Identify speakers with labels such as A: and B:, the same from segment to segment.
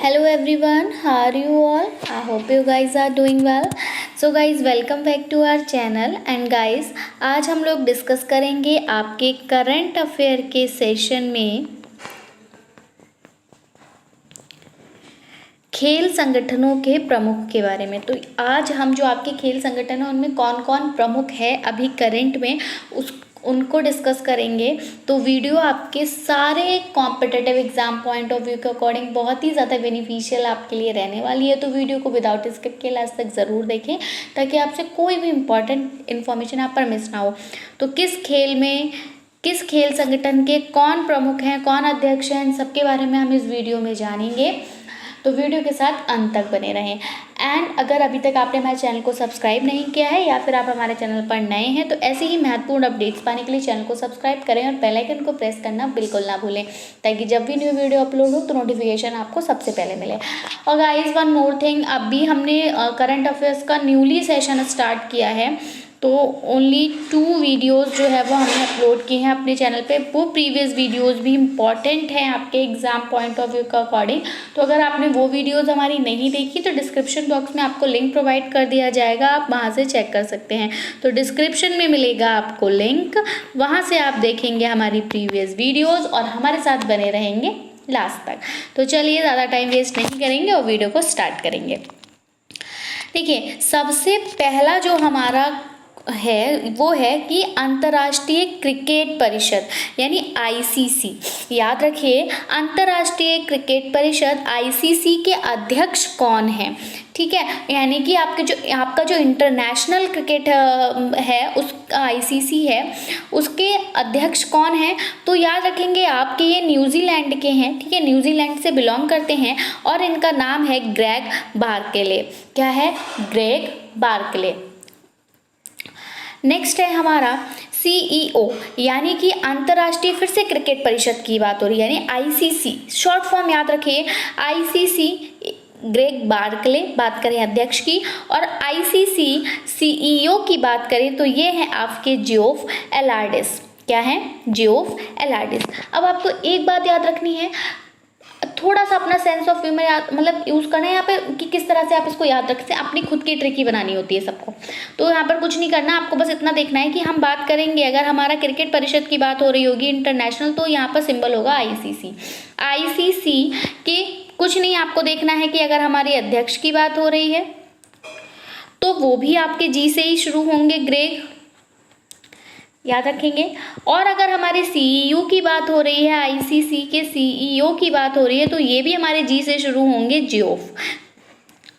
A: Hello everyone, how are you all? I hope you guys are doing well. So guys, welcome back to our channel and guys, आज हम लोग discuss करेंगे आपके current affair के session में खेल संगठनों के प्रमुख के बारे में। तो आज हम जो आपके खेल संगठन हैं उनमें कौन कौन प्रमुख है अभी करंट में उनको डिस्कस करेंगे। तो वीडियो आपके सारे competitive exam point of view के अकॉर्डिंग बहुत ही ज़्यादा बेनिफिशियल आपके लिए रहने वाली है। तो वीडियो को विदाउट स्किप के लास्ट तक ज़रूर देखें ताकि आपसे कोई भी इम्पॉर्टेंट इन्फॉर्मेशन आप पर मिस ना हो। तो किस खेल संगठन के कौन प्रमुख हैं, कौन अध्यक्ष हैं, इन सबके बारे में हम इस वीडियो में जानेंगे। तो वीडियो के साथ अंत तक बने रहें। एंड अगर अभी तक आपने हमारे चैनल को सब्सक्राइब नहीं किया है या फिर आप हमारे चैनल पर नए हैं तो ऐसे ही महत्वपूर्ण अपडेट्स पाने के लिए चैनल को सब्सक्राइब करें और बेल आइकन को प्रेस करना बिल्कुल ना भूलें ताकि जब भी न्यू वीडियो अपलोड हो तो नोटिफिकेशन आपको सबसे पहले मिले। और गाइस वन मोर थिंग, अभी हमने करंट अफेयर्स का न्यूली सेशन स्टार्ट किया है तो ओनली 2 वीडियोस जो है वो हमने अपलोड की हैं अपने चैनल पे। वो प्रीवियस वीडियोस भी इम्पॉर्टेंट हैं आपके एग्जाम पॉइंट ऑफ व्यू का अकॉर्डिंग। तो अगर आपने वो वीडियोस हमारी नहीं देखी तो डिस्क्रिप्शन बॉक्स में आपको लिंक प्रोवाइड कर दिया जाएगा, आप वहाँ से चेक कर सकते हैं। तो डिस्क्रिप्शन में मिलेगा आपको लिंक, वहाँ से आप देखेंगे हमारी प्रीवियस वीडियोज़ और हमारे साथ बने रहेंगे लास्ट तक। तो चलिए ज़्यादा टाइम वेस्ट नहीं करेंगे और वीडियो को स्टार्ट करेंगे। देखिए, सबसे पहला जो हमारा है वो है कि अंतर्राष्ट्रीय क्रिकेट परिषद यानी आईसीसी। याद रखिए, अंतर्राष्ट्रीय क्रिकेट परिषद आईसीसी के अध्यक्ष कौन है, ठीक है। यानी कि आपका जो इंटरनेशनल क्रिकेट है उस आईसीसी है उसके अध्यक्ष कौन है। तो याद रखेंगे आपके ये न्यूजीलैंड के हैं, ठीक है, न्यूजीलैंड से बिलोंग करते हैं और इनका नाम है ग्रेग बार्कले। क्या है? Greg Barclay. नेक्स्ट है हमारा सीईओ यानी कि अंतर्राष्ट्रीय फिर से क्रिकेट परिषद की बात हो रही है यानी आईसीसी, शॉर्ट फॉर्म याद रखिए आईसीसी। ग्रेग बार्कले बात करें अध्यक्ष की, और आईसीसी सीईओ की बात करें तो ये है आपके जियोफ एलार्डिस। क्या है? जियोफ एलार्डिस। अब आपको एक बात याद रखनी है, थोड़ा सा अपना सेंस ऑफ ह्यूमर मतलब यूज़ करना है यहाँ पे कि किस तरह से आप इसको याद रख सकते हैं। अपनी खुद की ट्रिक ही बनानी होती है सबको। तो यहाँ पर कुछ नहीं करना, आपको बस इतना देखना है कि हम बात करेंगे अगर हमारा क्रिकेट परिषद की बात हो रही होगी इंटरनेशनल तो यहाँ पर सिंबल होगा आईसीसी। आईसीसी के कुछ नहीं आपको देखना है कि अगर हमारे अध्यक्ष की बात हो रही है तो वो भी आपके जी से ही शुरू होंगे, ग्रेग, याद रखेंगे। और अगर हमारे सीईओ की बात हो रही है, आईसीसी के सीईओ की बात हो रही है तो ये भी हमारे जी से शुरू होंगे, जियोफ,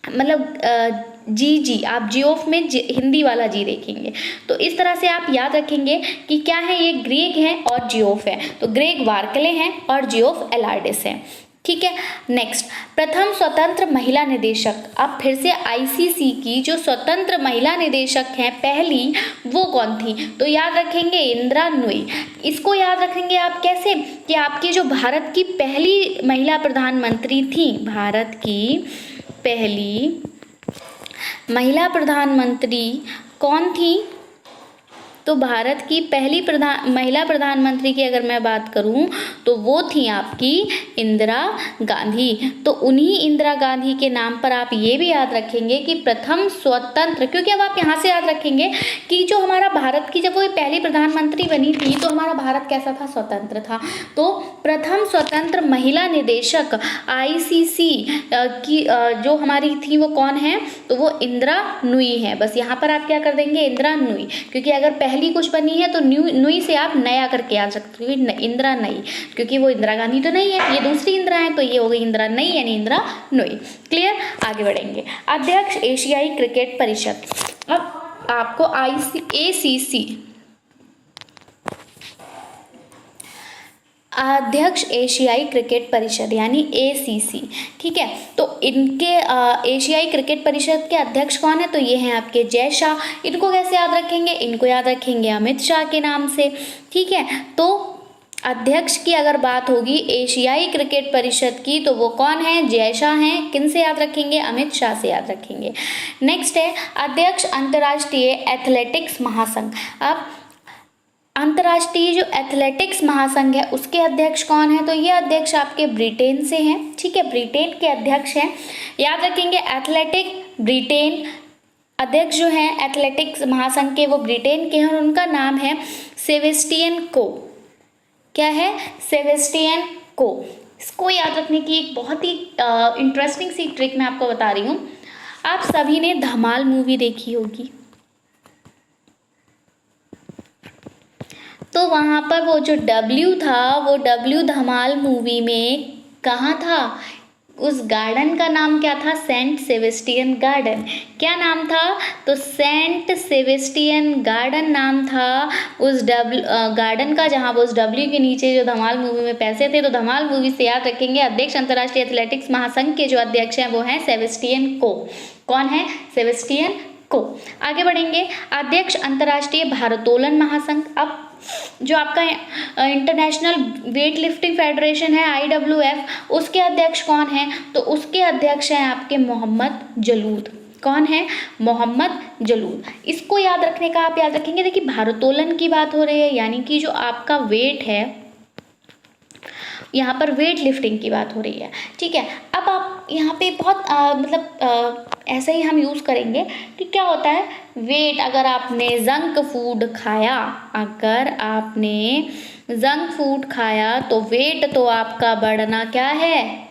A: मतलब जी आप जियोफ में हिंदी वाला जी देखेंगे। तो इस तरह से आप याद रखेंगे कि क्या है, ये ग्रेग है और जियोफ है। तो ग्रेग बार्कले हैं और जियोफ एलार्डिस हैं, ठीक है। नेक्स्ट, प्रथम स्वतंत्र महिला निदेशक। अब फिर से आईसीसी की जो स्वतंत्र महिला निदेशक हैं पहली, वो कौन थी? तो याद रखेंगे इंदिरा नूई। इसको याद रखेंगे आप कैसे कि आपकी जो भारत की पहली महिला प्रधानमंत्री थी, भारत की पहली महिला प्रधानमंत्री कौन थी? तो भारत की पहली महिला प्रधानमंत्री की अगर मैं बात करूं तो वो थी आपकी इंदिरा गांधी। तो उन्हीं इंदिरा गांधी के नाम पर आप ये भी याद रखेंगे कि प्रथम स्वतंत्र, क्योंकि अब आप यहाँ से याद रखेंगे कि जो हमारा भारत की जब वो पहली प्रधानमंत्री बनी थी तो हमारा भारत कैसा था? स्वतंत्र था। तो प्रथम स्वतंत्र महिला निदेशक आईसीसी की जो हमारी थी वो कौन है? तो वो इंदिरा नूई है। बस यहाँ पर आप क्या कर देंगे? इंदिरा नूई, क्योंकि अगर पहली कुछ बनी है तो नूई से आप नया करके आ सकते हो, इंदिरा नई, क्योंकि वो इंदिरा गांधी तो नहीं है, ये दूसरी इंदिरा है, तो ये हो गई इंदिरा नई यानी इंदिरा नूई। क्लियर? आगे बढ़ेंगे। अध्यक्ष एशियाई क्रिकेट परिषद। अब आपको आईसीसी अध्यक्ष एशियाई क्रिकेट परिषद यानी एसीसी, ठीक है। तो इनके एशियाई क्रिकेट परिषद के अध्यक्ष कौन है? तो ये हैं आपके जय शाह। इनको कैसे याद रखेंगे? इनको याद रखेंगे अमित शाह के नाम से, ठीक है। तो अध्यक्ष की अगर बात होगी एशियाई क्रिकेट परिषद की तो वो कौन है? जय शाह हैं। किन से याद रखेंगे? अमित शाह से याद रखेंगे। नेक्स्ट है अध्यक्ष अंतर्राष्ट्रीय एथलेटिक्स महासंघ। अब अंतर्राष्ट्रीय जो एथलेटिक्स महासंघ है उसके अध्यक्ष कौन है? तो ये अध्यक्ष आपके ब्रिटेन से हैं, ठीक है, ब्रिटेन के अध्यक्ष हैं। याद रखेंगे एथलेटिक ब्रिटेन, अध्यक्ष जो हैं एथलेटिक्स महासंघ के वो ब्रिटेन के हैं और उनका नाम है सेबेस्टियन को। क्या है? सेबेस्टियन को। इसको याद रखने की एक बहुत ही इंटरेस्टिंग सी ट्रिक मैं आपको बता रही हूँ। आप सभी ने धमाल मूवी देखी होगी, तो वहाँ पर वो जो डब्ल्यू था, वो डब्ल्यू धमाल मूवी में कहाँ था? उस गार्डन का नाम क्या था? Saint Sebastian Garden. क्या नाम था? तो सेंट सेबेस्टियन गार्डन नाम था उस गार्डन का, जहाँ वो उस डब्ल्यू के नीचे जो धमाल मूवी में पैसे थे। तो धमाल मूवी से याद रखेंगे अध्यक्ष अंतर्राष्ट्रीय एथलेटिक्स महासंघ के जो अध्यक्ष हैं वो हैं सेबेस्टियन को। कौन है? सेबेस्टियन को। आगे बढ़ेंगे, अध्यक्ष अंतर्राष्ट्रीय भारोत्तोलन महासंघ। अब जो आपका इंटरनेशनल वेट लिफ्टिंग फेडरेशन है IWF, उसके अध्यक्ष कौन हैं? तो उसके अध्यक्ष हैं आपके मोहम्मद जलूद। कौन है? मोहम्मद जलूद। इसको याद रखने का आप याद रखेंगे, देखिए भारोत्तोलन की बात हो रही है, यानी कि जो आपका वेट है, यहाँ पर वेट लिफ्टिंग की बात हो रही है, ठीक है। अब आप यहाँ पे बहुत ऐसे ही हम यूज़ करेंगे कि क्या होता है, वेट, अगर आपने जंक फूड खाया, अगर आपने जंक फूड खाया तो वेट तो आपका बढ़ना क्या है?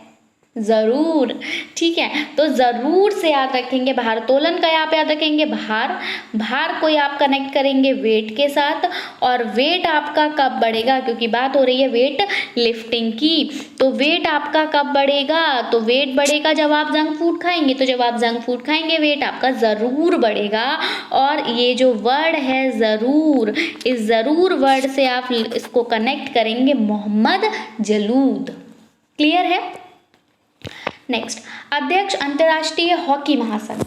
A: ज़रूर, ठीक है। तो ज़रूर से याद रखेंगे, भारोत्तोलन का यहाँ पे याद रखेंगे भार को आप कनेक्ट करेंगे वेट के साथ, और वेट आपका कब बढ़ेगा, क्योंकि बात हो रही है वेट लिफ्टिंग की। तो वेट आपका कब बढ़ेगा? तो वेट बढ़ेगा जब आप जंक फूड खाएंगे। तो जब आप जंक फूड खाएंगे वेट आपका ज़रूर बढ़ेगा। और ये जो वर्ड है ज़रूर, इस ज़रूर वर्ड से आप इसको कनेक्ट करेंगे मोहम्मद जलूद। क्लियर है? नेक्स्ट, अध्यक्ष अंतर्राष्ट्रीय हॉकी महासंघ।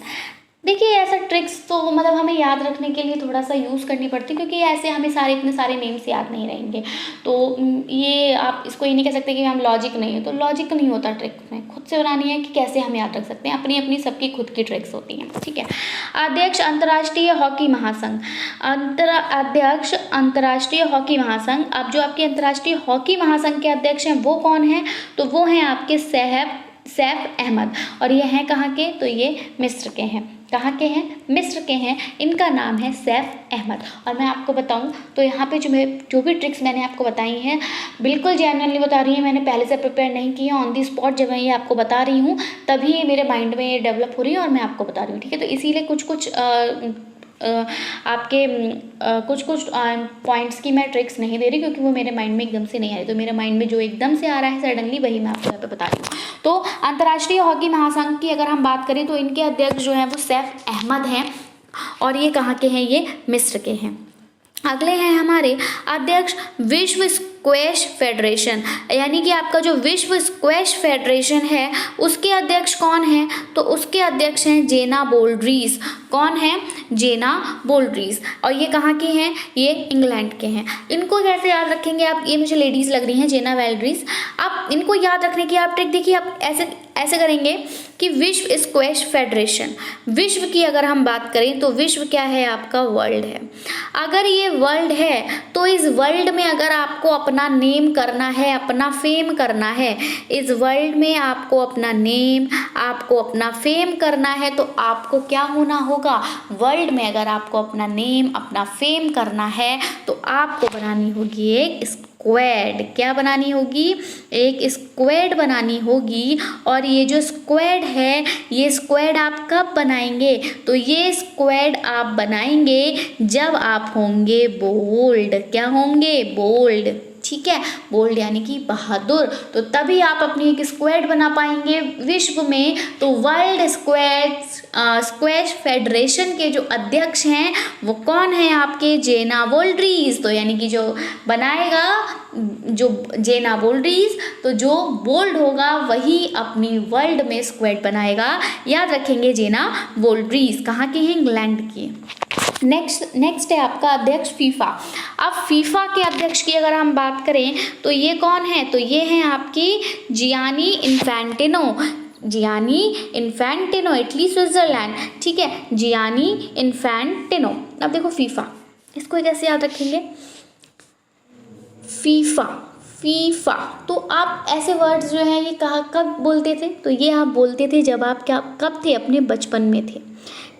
A: देखिए ऐसा ट्रिक्स तो मतलब हमें याद रखने के लिए थोड़ा सा यूज़ करनी पड़ती है, क्योंकि ऐसे हमें इतने सारे नेम्स याद नहीं रहेंगे। तो ये आप इसको ये नहीं कह सकते कि हम लॉजिक नहीं है, तो लॉजिक नहीं होता ट्रिक में, खुद से बनानी है कि कैसे हम याद रख सकते हैं। अपनी अपनी सबकी खुद की ट्रिक्स होती हैं, ठीक है। अध्यक्ष अंतर्राष्ट्रीय हॉकी महासंघ, अध्यक्ष अंतर्राष्ट्रीय हॉकी महासंघ। अब जो आपके अंतर्राष्ट्रीय हॉकी महासंघ के अध्यक्ष हैं वो कौन हैं? तो वो हैं आपके सैफ अहमद, और ये हैं कहाँ के? तो ये मिस्र के हैं। कहाँ के हैं? मिस्र के हैं। इनका नाम है सैफ अहमद। और मैं आपको बताऊं तो यहाँ पे जो भी ट्रिक्स मैंने आपको बताई हैं बिल्कुल जेन्युइनली बता रही हैं, मैंने पहले से प्रिपेयर नहीं की है, ऑन दी स्पॉट जब मैं ये आपको बता रही हूँ तभी ये मेरे माइंड में ये डेवलप हो रही है और मैं आपको बता रही हूँ, ठीक है। तो इसीलिए कुछ आपके कुछ पॉइंट्स की मैं ट्रिक्स नहीं दे रही, क्योंकि वो मेरे माइंड में एकदम से नहीं आ रही। तो मेरे माइंड में जो एकदम से आ रहा है सडनली, वही मैं आपको यहाँ पे बता रही हूँ। तो अंतर्राष्ट्रीय हॉकी महासंघ की अगर हम बात करें तो इनके अध्यक्ष जो हैं वो सैफ अहमद हैं, और ये कहाँ के हैं? ये मिस्र के हैं। अगले हैं हमारे अध्यक्ष विश्व स्क्वैश फेडरेशन, यानी कि आपका जो विश्व स्क्वैश फेडरेशन है उसके अध्यक्ष कौन हैं? तो उसके अध्यक्ष हैं जेना बोल्ड्रीज। कौन है? जेना बोल्ड्रीज। और ये कहाँ के हैं? ये इंग्लैंड के हैं। इनको कैसे याद रखेंगे आप? ये मुझे लेडीज़ लग रही हैं, जेना बोल्ड्रीज। आप इनको याद रखने की आप ट्रिक देखिए, आप ऐसे करेंगे कि विश्व स्क्वैश फेडरेशन, विश्व की अगर हम बात करें तो विश्व क्या है? आपका वर्ल्ड है। अगर ये वर्ल्ड है तो इस वर्ल्ड में अगर आपको अपना नेम करना है, अपना फेम करना है, इस वर्ल्ड में आपको अपना नेम, आपको अपना फेम करना है, तो आपको क्या होना होगा? वर्ल्ड में अगर आपको अपना नेम, अपना फेम करना है तो आपको बनानी होगी एक स्क्वाड। क्या बनानी होगी? एक स्क्वाड बनानी होगी। और ये जो स्क्वाड है, ये स्क्वाड आप कब बनाएंगे? तो ये स्क्वाड आप बनाएंगे जब आप होंगे बोल्ड। क्या होंगे? बोल्ड, ठीक है। बोल्ड यानी कि बहादुर। तो तभी आप अपनी एक स्क्वाड बना पाएंगे विश्व में। तो वर्ल्ड स्क्वैश फेडरेशन के जो अध्यक्ष हैं वो कौन है? आपके जेना बोल्ड्रीज। तो यानी कि जो बनाएगा, जो जेना बोल्ड्रीज, तो जो बोल्ड होगा वही अपनी वर्ल्ड में स्क्वाड बनाएगा। याद रखेंगे जेना बोल्ड्रीज। कहाँ के हैं? इंग्लैंड के। नेक्स्ट है आपका अध्यक्ष फीफा। अब फीफा के अध्यक्ष की अगर हम बात करें तो ये कौन है? तो ये हैं आपकी जियानी इन्फैंटिनो, इटली स्विट्जरलैंड, ठीक है। Gianni Infantino. अब देखो फीफा, इसको कैसे याद रखेंगे? FIFA, FIFA. तो आप ऐसे वर्ड्स जो हैं ये कहाँ कब बोलते थे? तो ये आप बोलते थे जब आप क्या कब थे? अपने बचपन में थे,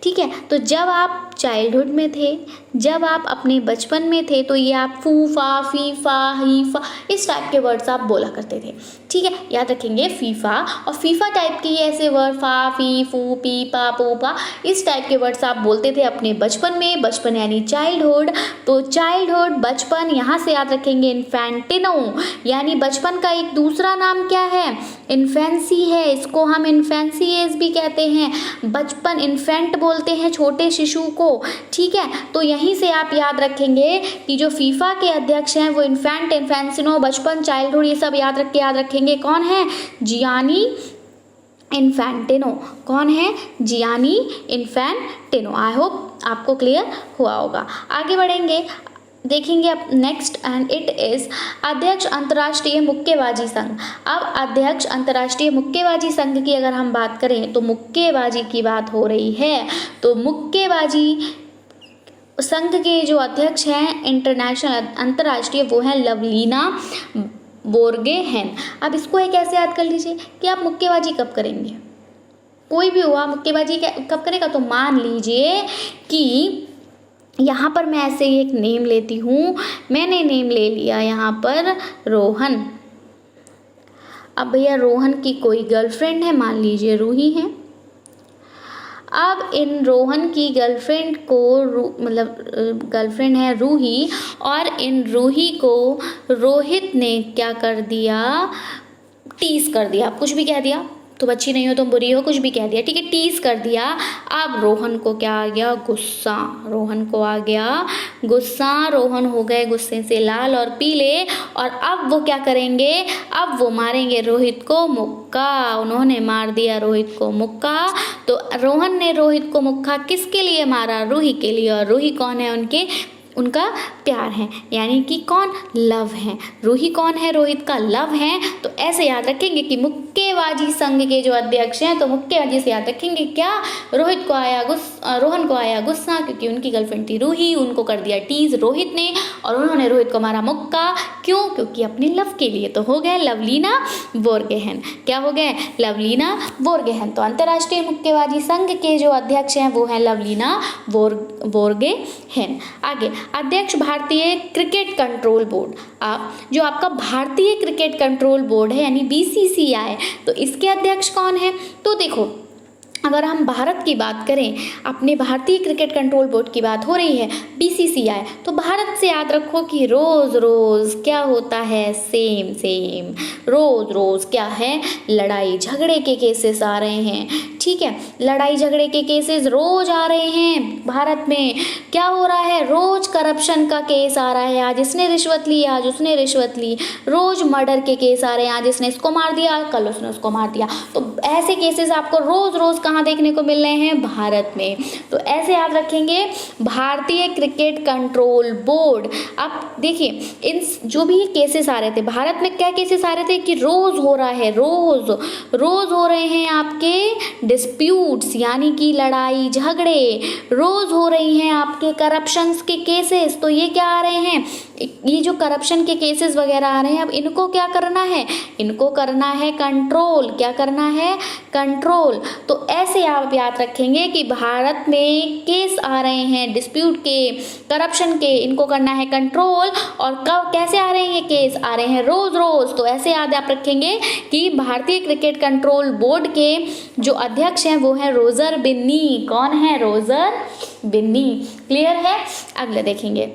A: ठीक है। तो जब आप चाइल्डहुड में थे, जब आप अपने बचपन में थे, तो ये आप फूफा, फीफा, हीफा इस टाइप के वर्ड्स आप बोला करते थे, ठीक है। याद रखेंगे फीफा और फीफा टाइप के ये ऐसे वर्ड फा, फी, फू, पी, पा, पोपा इस टाइप के वर्ड्स आप बोलते थे अपने बचपन में। बचपन यानी चाइल्डहुड, तो चाइल्डहुड बचपन, यहाँ से याद रखेंगे इन्फेंटिनो, यानी बचपन का एक दूसरा नाम क्या है? इन्फेंसी है। इसको हम इन्फेंसी एज भी कहते हैं। बचपन इन्फेंट बोलते हैं छोटे शिशु को, ठीक है। तो यहीं से आप याद रखेंगे कि जो फीफा के अध्यक्ष हैं वो इन्फेंट, इन्फेंसिनो, बचपन, चाइल्डहुड ये सब याद रखेंगे कौन है? Gianni Infantino. कौन है? Gianni Infantino. आई होप आपको क्लियर हुआ होगा। आगे बढ़ेंगे, देखेंगे अब नेक्स्ट, एंड इट इज अध्यक्ष अंतर्राष्ट्रीय मुक्केबाजी संघ। अब अध्यक्ष अंतर्राष्ट्रीय मुक्केबाजी संघ की अगर हम बात करें तो मुक्केबाजी की बात हो रही है, तो मुक्केबाजी संघ के जो अध्यक्ष हैं इंटरनेशनल अंतर्राष्ट्रीय वो हैं लवलीना बोर्गेहेन। अब इसको एक ऐसे याद कर लीजिए कि आप मुक्केबाजी कब करेंगे, कोई भी हुआ मुक्केबाजी कब करेगा, तो मान लीजिए कि यहाँ पर मैं ऐसे ही एक नेम लेती हूँ, मैंने नेम ले लिया यहाँ पर रोहन। अब भैया रोहन की कोई गर्लफ्रेंड है, मान लीजिए रूही है। अब इन रोहन की गर्लफ्रेंड को मतलब गर्लफ्रेंड है रूही, और इन रूही को रोहित ने क्या कर दिया? टीज कर दिया। कुछ भी कह दिया, तुम अच्छी नहीं हो, तुम बुरी हो, कुछ भी कह दिया, ठीक है, टीज कर दिया। अब रोहन को क्या आ गया? गुस्सा। रोहन को आ गया गुस्सा। रोहन हो गए गुस्से से लाल और पीले, और अब वो क्या करेंगे? अब वो मारेंगे रोहित को मुक्का। उन्होंने मार दिया रोहित को मुक्का। तो रोहन ने रोहित को मुक्का किसके लिए मारा? रूही के लिए। और रूही कौन है? उनका प्यार है, यानी कि कौन? लव है। रूही कौन है? रोहित का लव है। तो ऐसे याद रखेंगे कि मुक्केबाजी संघ के जो अध्यक्ष हैं, तो मुक्केबाजी से याद रखेंगे क्या? रोहन को आया गुस्सा क्योंकि उनकी गर्लफ्रेंड थी रूही, उनको कर दिया टीज रोहित ने, और उन्होंने रोहित को मारा मुक्का। क्यों? क्योंकि अपने लव के लिए। तो हो गए लवलीना बोर्गेहेन। क्या हो गए? लवलीना बोर्गेहेन। तो अंतर्राष्ट्रीय मुक्केबाजी संघ के जो अध्यक्ष हैं वो हैं लवलीना बोर्गेहेन। आगे, अध्यक्ष भारतीय क्रिकेट कंट्रोल बोर्ड। आप जो आपका भारतीय क्रिकेट कंट्रोल बोर्ड है यानी BCCI, तो इसके अध्यक्ष कौन है? तो देखो, अगर हम भारत की बात करें, अपने भारतीय क्रिकेट कंट्रोल बोर्ड की बात हो रही है, BCCI, तो भारत से याद रखो कि रोज रोज क्या होता है? Same same. रोज रोज क्या है? लड़ाई झगड़े के केसेस आ रहे हैं, ठीक है। लड़ाई झगड़े के केसेस रोज आ रहे हैं भारत में। क्या हो रहा है? रोज करप्शन का केस आ रहा है। आज इसने रिश्वत ली, आज उसने रिश्वत ली। रोज मर्डर के केस आ रहे हैं, आज इसने इसको मार दिया, कल उसने उसको मार दिया। तो ऐसे केसेस आपको रोज रोज कहाँ देखने को मिल रहे हैं? भारत में। तो ऐसे याद रखेंगे भारतीय क्रिकेट कंट्रोल बोर्ड। अब देखिए, इन जो भी केसेस आ रहे थे भारत में, क्या केसेस आ रहे थे कि रोज हो रहा है, रोज रोज हो रहे हैं आपके डिस्प्यूट्स यानी कि लड़ाई झगड़े, रोज हो रही हैं आपके करप्शंस के केसेस। तो ये क्या आ रहे हैं? ये जो करप्शन के केसेस वगैरह आ रहे हैं, अब इनको क्या करना है? इनको करना है कंट्रोल। क्या करना है? कंट्रोल। तो ऐसे आप याद रखेंगे कि भारत में केस आ रहे हैं डिस्प्यूट के, करप्शन के, इनको करना है कंट्रोल। और कब कैसे आ रहे हैं ये केस? आ रहे हैं रोज रोज। तो ऐसे याद आप रखेंगे कि भारतीय क्रिकेट कंट्रोल बोर्ड के जो अध्यक्ष हैं वो हैं रोजर बिन्नी। कौन है? रोजर बिन्नी। क्लियर है? अगले देखेंगे,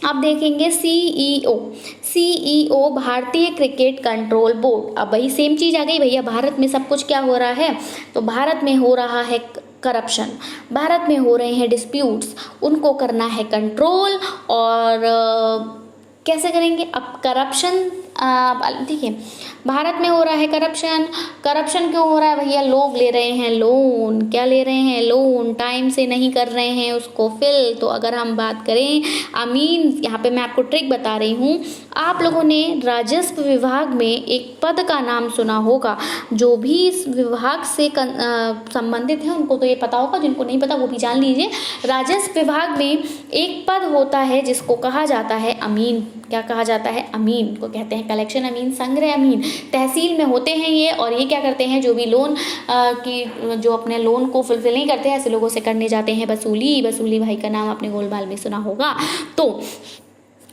A: अब देखेंगे CEO भारतीय क्रिकेट कंट्रोल बोर्ड। अब वही सेम चीज आ गई भैया, भारत में सब कुछ क्या हो रहा है? तो भारत में हो रहा है करप्शन, भारत में हो रहे हैं डिस्प्यूट्स, उनको करना है कंट्रोल। और कैसे करेंगे? अब करप्शन देखिए, भारत में हो रहा है करप्शन। करप्शन क्यों हो रहा है भैया? लोग ले रहे हैं लोन। क्या ले रहे हैं? लोन। टाइम से नहीं कर रहे हैं उसको फिल। तो अगर हम बात करें अमीन, यहाँ पे मैं आपको ट्रिक बता रही हूँ। आप लोगों ने राजस्व विभाग में एक पद का नाम सुना होगा। जो भी इस विभाग से संबंधित है उनको तो ये पता होगा, जिनको नहीं पता वो भी जान लीजिए। राजस्व विभाग में एक पद होता है जिसको कहा जाता है अमीन। क्या कहा जाता है? अमीन को कहते हैं कलेक्शन अमीन, संग्रह अमीन। तहसील में होते हैं ये, और ये क्या करते हैं? जो भी लोन की जो अपने लोन को फुलफिल नहीं करते हैं ऐसे लोगों से करने जाते हैं वसूली। वसूली भाई का नाम आपने गोलमाल में सुना होगा। तो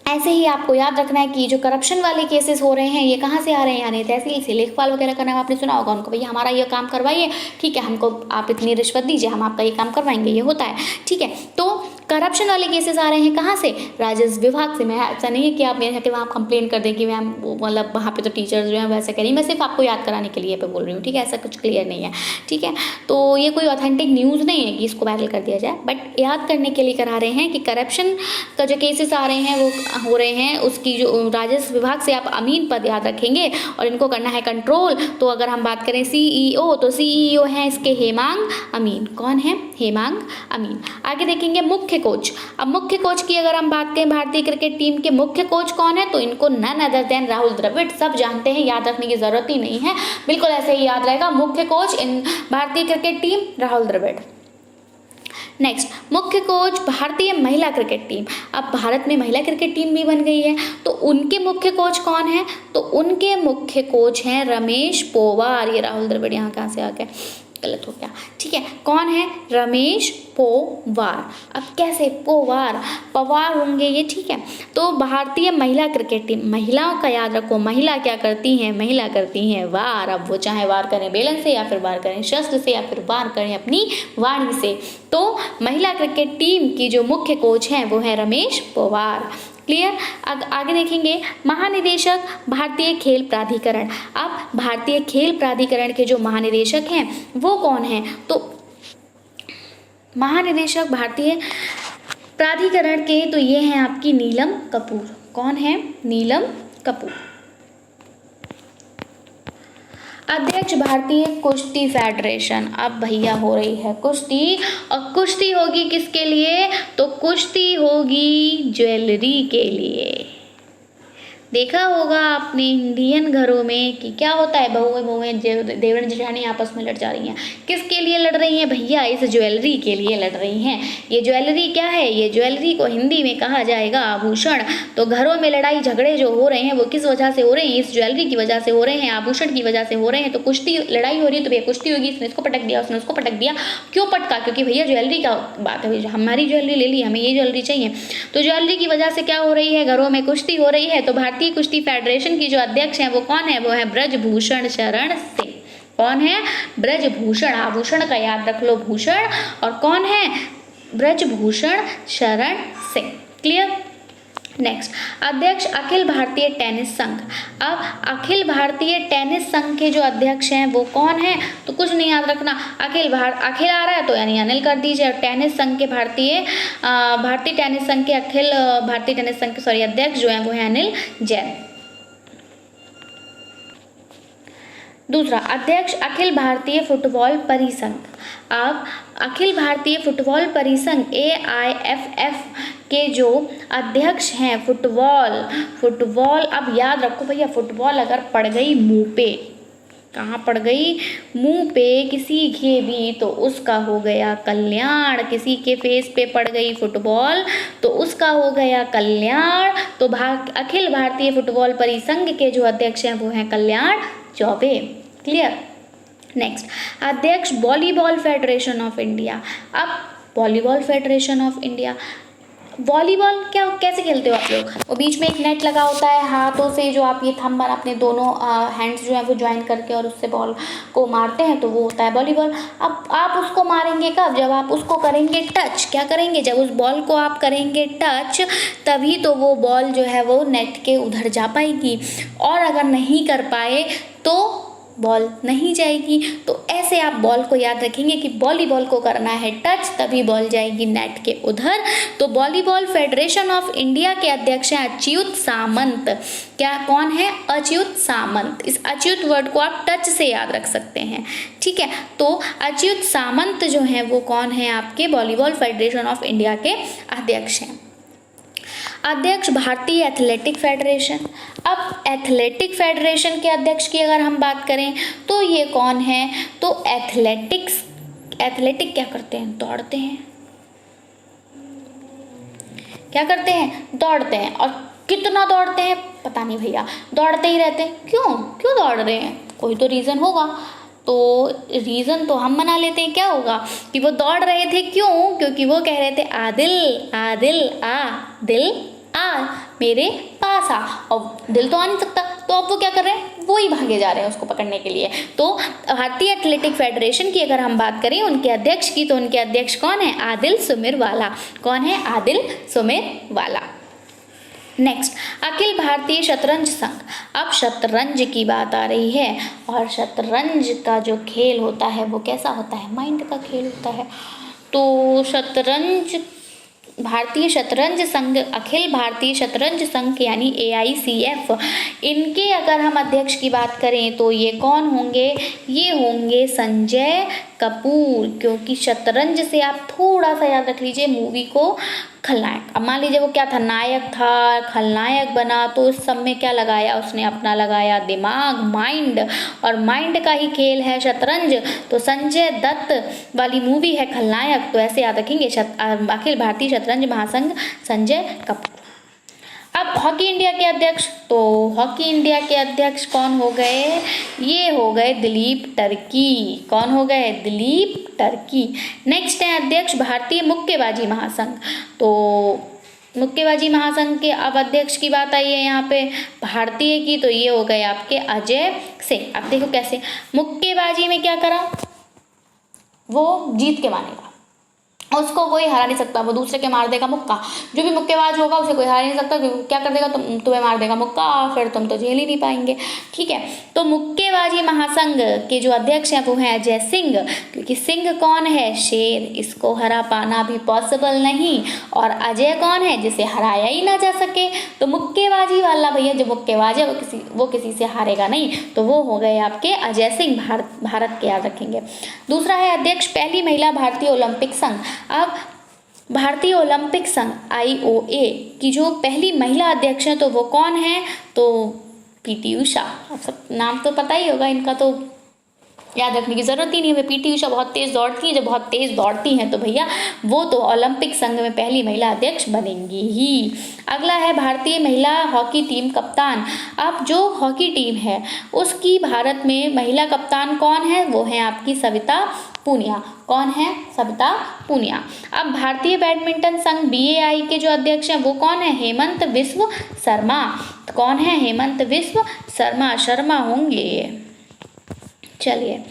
A: ऐसे ही आपको याद रखना है कि जो करप्शन वाले केसेस हो रहे हैं ये कहाँ से आ रहे हैं? यानी तहसील से। लेखपाल वगैरह का नाम आपने सुना होगा। उनको भैया हमारा ये काम करवाइए, ठीक है, हमको आप इतनी रिश्वत दीजिए, हम आपका ये काम करवाएंगे, ये होता है, ठीक है। तो करप्शन वाले केसेस आ रहे हैं कहाँ से? राजस्व विभाग से। मैं ऐसा नहीं है कि आप मेरे यहाँ के वहाँ कंप्लेन कर दें कि मैम मतलब वहाँ पे तो टीचर्स जो हैं वैसे करें। मैं सिर्फ आपको याद कराने के लिए पे बोल रही हूँ, ठीक है। ऐसा कुछ क्लियर नहीं है, ठीक है। तो ये कोई ऑथेंटिक न्यूज़ नहीं है कि इसको वायरल कर दिया जाए, बट याद करने के लिए करा रहे हैं कि करप्शन का जो केसेस आ रहे हैं वो हो रहे हैं, उसकी जो राजस्व विभाग से आप अमीन पद याद रखेंगे और इनको करना है कंट्रोल। तो अगर हम बात करें CEO, तो CEO हैं इसके हेमांग अमीन। कौन है? हेमांग अमीन। आगे देखेंगे मुख्य कोच। अब मुख्य कोच की अगर हम बात करें, भारतीय क्रिकेट टीम के मुख्य कोच कौन है? तो इनको none other than Rahul Dravid. सब जानते हैं, याद रखने की जरूरत ही नहीं है, बिल्कुल ऐसे ही याद रहेगा। मुख्य कोच इन भारतीय cricket team Rahul Dravid. Next, मुख्य कोच भारतीय महिला क्रिकेट टीम। अब भारत में महिला क्रिकेट टीम भी बन गई है, तो उनके मुख्य कोच कौन है? तो उनके मुख्य कोच हैं रमेश पोवार। ये राहुल द्रविड़ यहाँ कहाँ से आ गए? गलत हो गया, ठीक है। कौन है? रमेश पोवार। अब कैसे? पोवार पवार होंगे ये, ठीक है। तो भारतीय महिला क्रिकेट टीम, महिलाओं का याद रखो। महिला क्या करती हैं? महिला करती हैं वार। अब वो चाहे वार करें बेलन से, या फिर वार करें शस्त्र से, या फिर वार करें अपनी वाणी से। तो महिला क्रिकेट टीम की जो मुख्य कोच हैं वो है रमेश पोवार। क्लियर? आगे देखेंगे महानिदेशक भारतीय खेल प्राधिकरण। अब भारतीय खेल प्राधिकरण के जो महानिदेशक हैं वो कौन हैं? तो महानिदेशक भारतीय प्राधिकरण के तो ये हैं आपकी नीलम कपूर। कौन है? नीलम कपूर। अध्यक्ष भारतीय कुश्ती फेडरेशन। अब भैया हो रही है कुश्ती, और कुश्ती होगी किसके लिए? तो कुश्ती होगी ज्वेलरी के लिए। देखा होगा आपने इंडियन घरों में कि क्या होता है, बहुएं देवरन जेठानी आपस में लड़ जा रही हैं। किसके लिए लड़ रही हैं भैया? इस ज्वेलरी के लिए लड़ रही हैं। ये ज्वेलरी क्या है? ये ज्वेलरी को हिंदी में कहा जाएगा आभूषण। तो घरों में लड़ाई झगड़े जो हो रहे हैं वो किस वजह से हो रहे हैं? इस ज्वेलरी की वजह से हो रहे हैं, आभूषण की वजह से हो रहे हैं। तो कुश्ती लड़ाई हो रही है तो भैया कुश्ती होगी। इसने इसको पटक दिया, उसने उसको पटक दिया। क्यों पटका? क्योंकि भैया ज्वेलरी का बात है, हमारी ज्वेलरी ले ली, हमें ये ज्वेलरी चाहिए। तो ज्वेलरी की वजह से क्या हो रही है? घरों में कुश्ती हो रही है। तो भारतीय कुश्ती फेडरेशन की जो अध्यक्ष हैं वो कौन है? वो है ब्रजभूषण शरण सिंह। कौन है? ब्रजभूषण। आभूषण का याद रख लो भूषण, और कौन है? ब्रजभूषण शरण सिंह। क्लियर? नेक्स्ट, अध्यक्ष अखिल भारतीय टेनिस संघ। अब अखिल भारतीय टेनिस संघ के जो अध्यक्ष हैं वो कौन है? तो कुछ नहीं याद रखना, अखिल आ रहा है तो यानी अनिल कर दीजिए। और टेनिस संघ के भारतीय टेनिस संघ के अखिल भारतीय टेनिस संघ के अध्यक्ष जो हैं वो है अनिल जैन। दूसरा, अध्यक्ष अखिल भारतीय फुटबॉल परिसंघ। अब अखिल भारतीय फुटबॉल परिसंघ AIFF के जो अध्यक्ष हैं फुटबॉल, अब याद रखो भैया, फुटबॉल अगर पड़ गई मुंह पे, कहाँ पड़ गई? मुंह पे किसी के भी, तो उसका हो गया कल्याण। किसी के फेस पे पड़ गई फुटबॉल तो उसका हो गया कल्याण। तो अखिल भारतीय फुटबॉल परिसंघ के जो अध्यक्ष हैं वो हैं कल्याण चौबे। क्लियर? नेक्स्ट, अध्यक्ष वॉलीबॉल फेडरेशन ऑफ इंडिया। अब volleyball federation of India, volleyball क्या कैसे खेलते हो आप लोग? वो बीच में एक नेट लगा होता है, हाथों से जो आप ये थंब अपने दोनों हैंड्स जो है वो ज्वाइन करके और उससे बॉल को मारते हैं, तो वो होता है वॉलीबॉल। अब आप उसको मारेंगे कब? जब आप उसको करेंगे टच। क्या करेंगे? जब उस बॉल को आप करेंगे टच, तभी तो वो बॉल जो है वो नेट के उधर जा पाएगी। और अगर नहीं कर पाए तो बॉल नहीं जाएगी। तो ऐसे आप बॉल को याद रखेंगे कि वॉलीबॉल को करना है टच, तभी बॉल जाएगी नेट के उधर। तो वॉलीबॉल फेडरेशन ऑफ इंडिया के अध्यक्ष हैं अच्युत सामंत। क्या कौन है? अच्युत सामंत। इस अच्युत वर्ड को आप टच से याद रख सकते हैं, ठीक है। तो अच्युत सामंत जो हैं वो कौन है? आपके वॉलीबॉल फेडरेशन ऑफ इंडिया के अध्यक्ष हैं। अध्यक्ष भारतीय एथलेटिक फेडरेशन। अब एथलेटिक फेडरेशन के अध्यक्ष की अगर हम बात करें तो ये कौन है? तो एथलेटिक क्या करते हैं? दौड़ते हैं। क्या करते हैं? दौड़ते हैं। और कितना दौड़ते हैं? पता नहीं भैया, दौड़ते ही रहते हैं। क्यों दौड़ रहे हैं? कोई तो रीज़न होगा। तो रीज़न तो हम बना लेते हैं। क्या होगा कि वो दौड़ रहे थे? क्यों? क्योंकि वो कह रहे थे आदिल आदिल आ, दिल आ मेरे पास आ। और दिल तो आ नहीं सकता, तो अब वो क्या कर रहे हैं? वो ही भागे जा रहे हैं उसको पकड़ने के लिए। तो भारतीय एथलेटिक फेडरेशन की अगर हम बात करें उनके अध्यक्ष की, तो उनके अध्यक्ष कौन है? आदिल सुमेरवाला। कौन है? आदिल सुमेरवाला। नेक्स्ट, अखिल भारतीय शतरंज संघ। अब शतरंज की बात आ रही है, और शतरंज का जो खेल होता है वो कैसा होता है? माइंड का खेल होता है। तो शतरंज, भारतीय शतरंज संघ, अखिल भारतीय शतरंज संघ यानी AICF, इनके अगर हम अध्यक्ष की बात करें तो ये कौन होंगे? ये होंगे संजय कपूर। क्योंकि शतरंज से आप थोड़ा सा याद रख लीजिए मूवी को खलनायक। अब मान लीजिए वो क्या था? नायक था, खलनायक बना, तो इस सब में क्या लगाया उसने? अपना लगाया दिमाग, माइंड, और माइंड का ही खेल है शतरंज। तो संजय दत्त वाली मूवी है खलनायक, तो ऐसे याद रखेंगे अखिल भारतीय शतरंज महासंघ संजय कपूर। अब हॉकी इंडिया के अध्यक्ष, तो हॉकी इंडिया के अध्यक्ष कौन हो गए? ये हो गए दिलीप टर्की। कौन हो गए? दिलीप टर्की। नेक्स्ट है अध्यक्ष भारतीय मुक्केबाजी महासंघ। तो मुक्केबाजी महासंघ के अब अध्यक्ष की बात आई है यहाँ पे भारतीय की, तो ये हो गए आपके अजय सिंह। अब देखो कैसे मुक्केबाजी में क्या करा? वो जीत के मानेगा, उसको कोई हरा नहीं सकता, वो दूसरे के मार देगा मुक्का। जो भी मुक्केबाज होगा उसे कोई हरा नहीं सकता, क्योंकि क्या कर देगा? तुम्हें मार देगा मुक्का, फिर तुम तो झेल ही नहीं पाएंगे, ठीक है। तो मुक्केबाजी महासंघ के जो अध्यक्ष हैं वो हैं अजय सिंह। क्योंकि सिंह कौन है? शेर, इसको हरा पाना भी पॉसिबल नहीं। और अजय कौन है? जिसे हराया ही ना जा सके। तो मुक्केबाजी वाला भैया जो मुक्केबाज है वो किसी से हारेगा नहीं, तो वो हो गए आपके अजय सिंह, भारत के याद रखेंगे। दूसरा है अध्यक्ष पहली महिला भारतीय ओलंपिक संघ। अब भारतीय ओलंपिक संघ IOA की जो पहली महिला अध्यक्ष हैं तो वो कौन है? तो PT उषा। आप सब नाम तो पता ही होगा इनका, तो याद रखने की जरूरत ही नहीं है। PT उषा बहुत तेज दौड़ती है, जब बहुत तेज दौड़ती हैं तो भैया वो तो ओलंपिक संघ में पहली महिला अध्यक्ष बनेंगी ही। अगला है भारतीय महिला हॉकी टीम कप्तान। अब जो हॉकी टीम है उसकी भारत में महिला कप्तान कौन है? वो है आपकी सविता पूनिया। कौन है? सविता पूनिया। अब भारतीय बैडमिंटन संघ BAI के जो अध्यक्ष हैं वो कौन है? हेमंत विश्व शर्मा। कौन है? हेमंत विश्व शर्मा होंगे। चलिए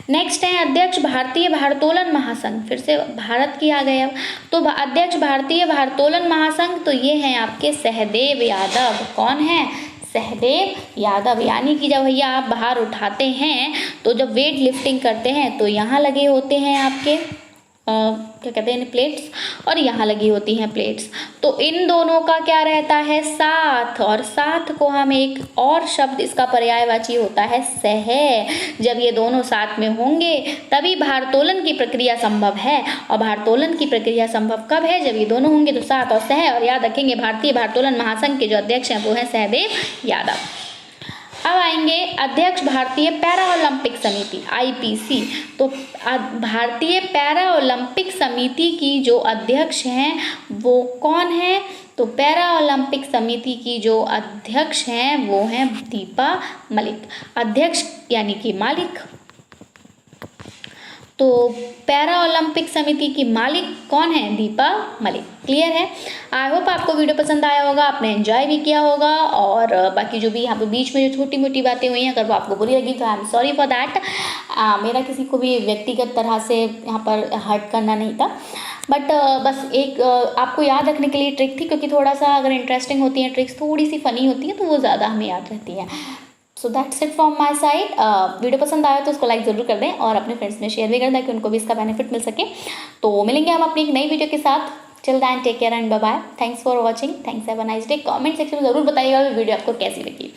A: नेक्स्ट है अध्यक्ष भारतीय भारोत्तोलन महासंघ। फिर से भारत की आ गए। अब तो अध्यक्ष भारतीय भारोत्तोलन महासंघ, तो ये हैं आपके सहदेव यादव। कौन है? सहदेव यादव। यानी कि जब भैया आप भार उठाते हैं तो जब वेट लिफ्टिंग करते हैं तो यहाँ लगे होते हैं आपके क्या कहते हैं प्लेट्स, और यहाँ लगी होती हैं प्लेट्स। तो इन दोनों का क्या रहता है? साथ। और साथ को हम एक और शब्द, इसका पर्यायवाची होता है सह। जब ये दोनों साथ में होंगे तभी भारोत्तोलन की प्रक्रिया संभव है। और भारोत्तोलन की प्रक्रिया संभव कब है? जब ये दोनों होंगे, तो साथ और सह। और याद रखेंगे भारतीय भारोत्तोलन महासंघ के जो अध्यक्ष हैं वो हैं सहदेव यादव। अब आएंगे अध्यक्ष भारतीय पैरा ओलंपिक समिति IPC। तो भारतीय पैरा ओलंपिक समिति की जो अध्यक्ष हैं वो कौन है? तो पैरा ओलंपिक समिति की जो अध्यक्ष हैं वो हैं दीपा मलिक। अध्यक्ष यानी कि मालिक। तो पैरा ओलंपिक समिति की मालिक कौन है? दीपा मलिक। क्लियर है? आई होप आपको वीडियो पसंद आया होगा, आपने एंजॉय भी किया होगा। और बाकी जो भी यहाँ पे बीच में जो छोटी मोटी बातें हुई हैं, अगर वो आपको बुरी लगी तो I am sorry for that. मेरा किसी को भी व्यक्तिगत तरह से यहाँ पर हर्ट करना नहीं था, बट बस एक आपको याद रखने के लिए ट्रिक थी, क्योंकि थोड़ा सा अगर इंटरेस्टिंग होती हैं ट्रिक्स, थोड़ी सी फ़नी होती हैं, तो वो ज़्यादा हमें याद रहती हैं। So that's it from my side. Video पसंद आया तो उसको लाइक ज़रूर कर दें और अपने फ्रेंड्स में शेयर भी कर दें ताकि उनको भी इसका बेनिफिट मिल सके। तो मिलेंगे हम अपनी एक नई वीडियो के साथ। Till then take care and bye bye. Thanks for watching. Thanks, have a nice day. Comment section में ज़रूर बताइएगा वीडियो आपको कैसी लगी।